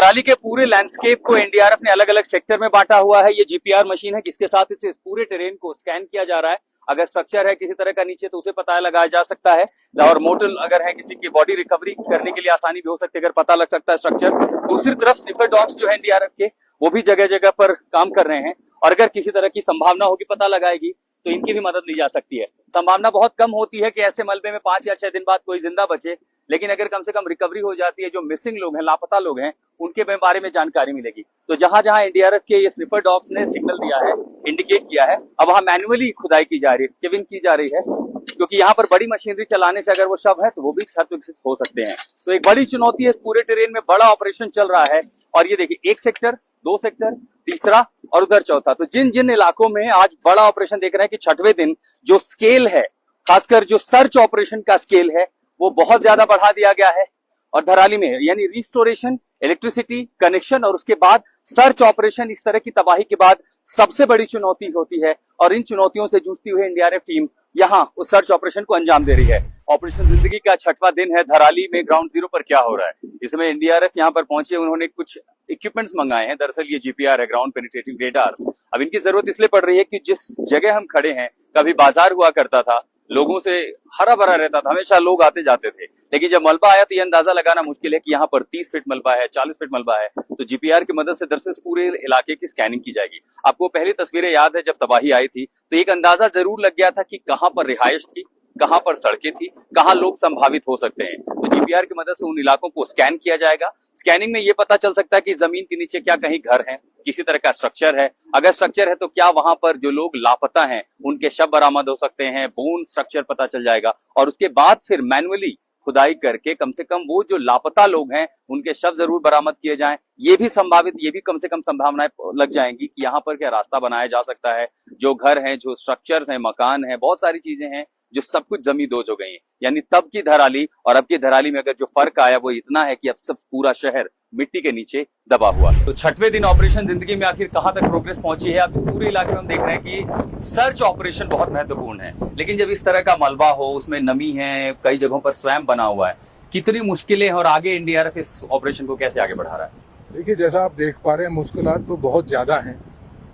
धराली के पूरे लैंडस्केप को एनडीआरएफ ने अलग अलग सेक्टर में बांटा हुआ है। ये जीपीआर मशीन है जिसके साथ इस पूरे टेरेन को स्कैन किया जा रहा है। अगर स्ट्रक्चर है किसी तरह का नीचे तो उसे पता लगाया जा सकता है, और मोटल अगर है किसी की बॉडी रिकवरी करने के लिए आसानी भी हो सकती है अगर पता लग सकता है स्ट्रक्चर। दूसरी तरफ स्निफर डॉग्स जो है एनडीआरएफ के, वो भी जगह जगह पर काम कर रहे हैं, और अगर किसी तरह की संभावना होगी पता लगाएगी तो इनकी भी मदद ली जा सकती है। संभावना बहुत कम होती है कि ऐसे मलबे में 5 या 6 दिन बाद कोई जिंदा बचे, लेकिन अगर कम से कम रिकवरी हो जाती है, जो मिसिंग लोग हैं, लापता लोग हैं, उनके बारे में जानकारी मिलेगी। तो जहां जहां एनडीआरएफ के ये स्निफर डॉग्स ने सिग्नल दिया है, इंडिकेट किया है, अब वहां मैन्युअली खुदाई की जा रही है, केविंग की जा रही है, क्योंकि यहाँ पर बड़ी मशीनरी चलाने से अगर वो शव है तो वो भी क्षत हो सकते हैं। तो एक बड़ी चुनौती है, इस पूरे टेरेन में बड़ा ऑपरेशन चल रहा है। और ये देखिए, 1 सेक्टर, 2 सेक्टर, तीसरा और उधर चौथा। तो जिन जिन इलाकों में आज बड़ा ऑपरेशन देख रहे हैं कि 6वें दिन जो स्केल है, खासकर जो सर्च ऑपरेशन का स्केल है, वो बहुत ज्यादा बढ़ा दिया गया है। और धराली में यानी रिस्टोरेशन, इलेक्ट्रिसिटी कनेक्शन और उसके बाद सर्च ऑपरेशन, इस तरह की तबाही के बाद सबसे बड़ी चुनौती होती है। और इन चुनौतियों से जूझती हुई एनडीआरएफ टीम यहाँ उस सर्च ऑपरेशन को अंजाम दे रही है। ऑपरेशन जिंदगी का 6वां दिन है। धराली में ग्राउंड जीरो पर क्या हो रहा है, इसमें एनडीआरएफ यहाँ पर पहुंचे, उन्होंने कुछ इक्विपमेंट्स मंगाए हैं। दरअसल ये जीपीआर है, ग्राउंड पेनिट्रेटिंग रेडार्स। अब इनकी जरूरत इसलिए पड़ रही है कि जिस जगह हम खड़े हैं, कभी बाजार हुआ करता था, लोगों से हरा भरा रहता था, हमेशा लोग आते जाते थे, लेकिन जब मलबा आया तो ये अंदाजा लगाना मुश्किल है कि यहाँ पर 30 फीट मलबा है, 40 फीट मलबा है। तो जीपीआर की मदद से दरअसल पूरे इलाके की स्कैनिंग की जाएगी। आपको पहली तस्वीरें याद है, जब तबाही आई थी तो एक अंदाजा जरूर लग गया था कि कहां पर रिहाइश थी, कहां पर सड़कें थी, कहां लोग संभावित हो सकते हैं। तो जीपीआर की मदद से उन इलाकों को स्कैन किया जाएगा। स्कैनिंग में ये पता चल सकता है कि जमीन के नीचे क्या कहीं घर है, किसी तरह का स्ट्रक्चर है। अगर स्ट्रक्चर है तो क्या वहां पर जो लोग लापता हैं उनके शव बरामद हो सकते हैं, बोन स्ट्रक्चर पता चल जाएगा। और उसके बाद फिर मैन्युअली खुदाई करके कम से कम वो जो लापता लोग हैं उनके शव जरूर बरामद किए जाएं। ये भी संभावित, ये भी कम से कम संभावनाएं लग जाएंगी कि यहाँ पर क्या रास्ता बनाया जा सकता है। जो घर हैं, जो स्ट्रक्चर्स हैं, मकान हैं, बहुत सारी चीजें हैं जो सब कुछ जमींदोज हो गई हैं। यानी तब की धराली और अब की धराली में अगर जो फर्क आया वो इतना है कि अब सब पूरा शहर मिट्टी के नीचे दबा हुआ। तो 6वें दिन ऑपरेशन जिंदगी में आखिर कहां तक प्रोग्रेस पहुंची है। अब इस पूरे इलाके में हम देख रहे हैं कि सर्च ऑपरेशन बहुत महत्वपूर्ण है, लेकिन जब इस तरह का मलबा हो, उसमें नमी है, कई जगहों पर स्वयं बना हुआ है, कितनी मुश्किलें और आगे एनडीआरएफ इस ऑपरेशन को कैसे आगे बढ़ा रहा है। देखिए, जैसा आप देख पा रहे हैं, मुश्किलात तो बहुत ज्यादा हैं।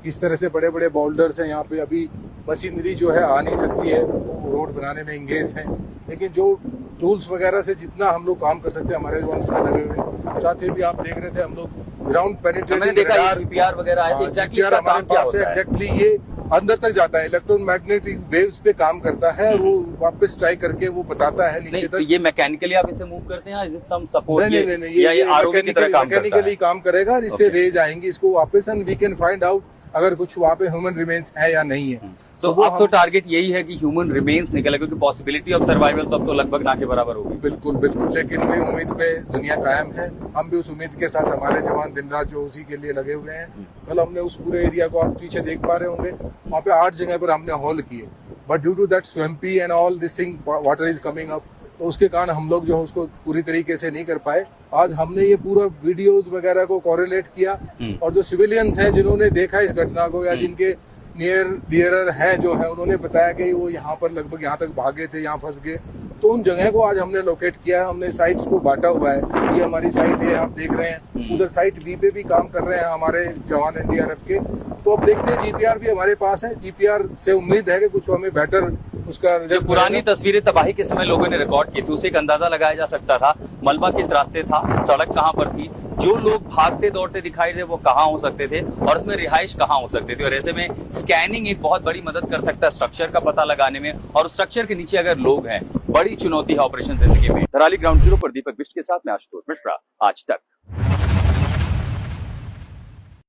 किस तरह से बड़े बड़े बोल्डर्स हैं यहाँ पे, अभी मशीनरी जो है आ नहीं सकती है, रोड बनाने में इंगेज है, लेकिन जो टूल्स वगैरह से जितना हम लोग काम कर सकते हैं हमारे जो उसमें लगे हुए। साथ ही भी आप देख रहे थे हम लोग ग्राउंड पेनिट्रेटिंग जीपीआर वगैरह है, हमारे पास एग्जैक्टली ये अंदर तक जाता है, इलेक्ट्रोमैग्नेटिक वेव्स पे काम करता है और वो वापस ट्राई करके वो बताता है नीचे तक। तो ये मैकेनिकली आप इसे मूव करते हैं, इज इट सम सपोर्ट? नहीं, ये मैकेनिकली काम करेगा, इससे रेज आएंगी इसको वापस, and we can find out अगर कुछ वहाँ पे ह्यूमन रिमेन्स है या नहीं है। तो अब तो टारगेट यही है कि ह्यूमन रिमेन्स निकले, क्योंकि पॉसिबिलिटी ऑफ सर्वाइवल तो अब तो लगभग ना के बराबर होगी। बिल्कुल बिल्कुल, लेकिन वही उम्मीद पे दुनिया कायम है। हम भी उस उम्मीद के साथ, हमारे जवान दिन रात जो उसी के लिए लगे हुए हैं। कल हमने उस पूरे एरिया को, आप पीछे देख पा रहे होंगे, वहाँ पे 8 जगह पर हमने हॉल किए, but due to that swampy and all this thing, water is coming up, तो उसके कारण हम लोग जो है उसको पूरी तरीके से नहीं कर पाए। आज हमने ये पूरा वीडियोस वगैरह को कोरिलेट किया, और जो सिविलियंस हैं जिन्होंने देखा इस घटना को, या जिनके नियर डियरर हैं जो है, उन्होंने बताया कि वो यहाँ पर लगभग यहाँ तक भागे थे, यहाँ फंस गए। तो उन जगह को आज हमने लोकेट किया है, हमने साइट्स को बांटा हुआ है। ये हमारी साइट है, आप देख रहे हैं, उधर साइट बी पे भी काम कर रहे हैं हमारे जवान एनडीआरएफ के। तो अब देखते हैं, जीपीआर भी हमारे पास है, जीपीआर से उम्मीद है कि कुछ हमें बेटर उसका रिजल्ट। पुरानी तस्वीरें तबाही के समय लोगों ने रिकॉर्ड की थी, उसे एक अंदाजा लगाया जा सकता था मलबा किस रास्ते था, सड़क कहां पर थी, जो लोग भागते दौड़ते दिखाई दे वो कहां हो सकते थे, और उसमें रिहाइश कहां हो सकते थे। और ऐसे में स्कैनिंग एक बहुत बड़ी मदद कर सकता है स्ट्रक्चर का पता लगाने में, और उस स्ट्रक्चर के नीचे अगर लोग हैं, बड़ी चुनौती है ऑपरेशन जिंदगी में। धराली ग्राउंड जीरो पर दीपक बिष्ट के साथ मैं आशुतोष मिश्रा, आज तक।